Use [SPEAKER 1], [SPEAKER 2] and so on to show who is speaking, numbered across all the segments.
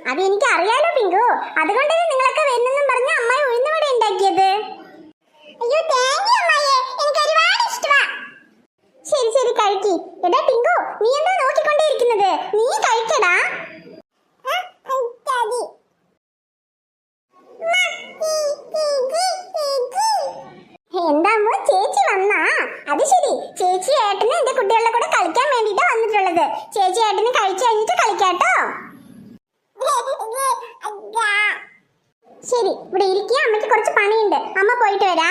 [SPEAKER 1] അത് എനിക്ക് അറിയാലോ പിങ്കു. അതുകൊണ്ടല്ലേ നിങ്ങളൊക്കെ വരുന്നെന്നും പറഞ്ഞ് അമ്മായി ഉഴുന്നുവട ഉണ്ടാക്കിയത്. അയ്യോ താങ്ക് യു അമ്മായിയെ, എനിക്ക് ഒരുപാട് ഇഷ്ടമാ. ശരി ശരി കഴിക്കി. എടാ പിങ്കു, നീ എന്താ നോക്കിക്കൊണ്ടേയിരിക്കുന്നത്? നീ കഴിക്കടാ. എന്താമോ ചേച്ചി വന്നാ? അത് ശരി, ചേച്ചി ഏട്ടന് എന്റെ കുട്ടികളുടെ കൂടെ കളിക്കാൻ വേണ്ടിട്ടാ വന്നിട്ടുള്ളത്. ചേച്ചി ഏട്ടന് കഴിച്ചു കഴിഞ്ഞിട്ട് കളിക്കാട്ടോ. ശരി, ഇവിടെ ഇരിക്കുക. അമ്മയ്ക്ക് കുറച്ച് പണിയുണ്ട്. അമ്മ പോയിട്ട് വരാ.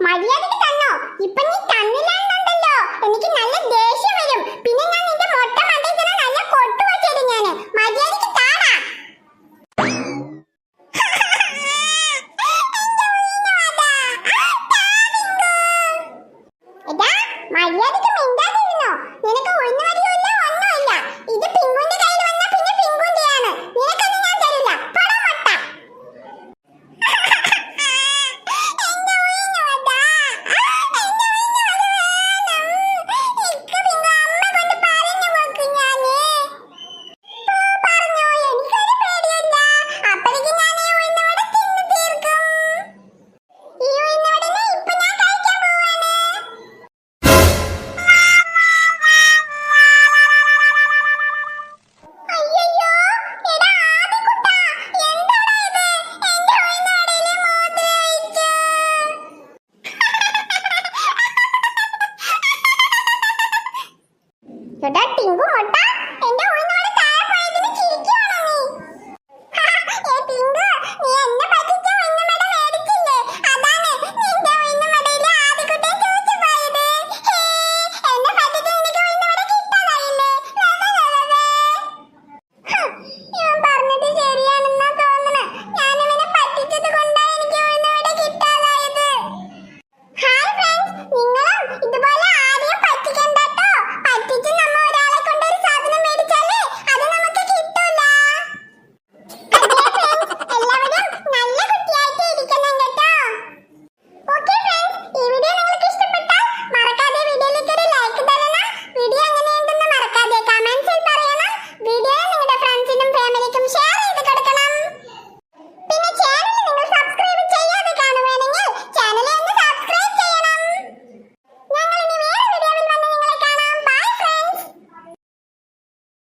[SPEAKER 1] മര്യാദക്ക് തന്നോ? ഇപ്പൊ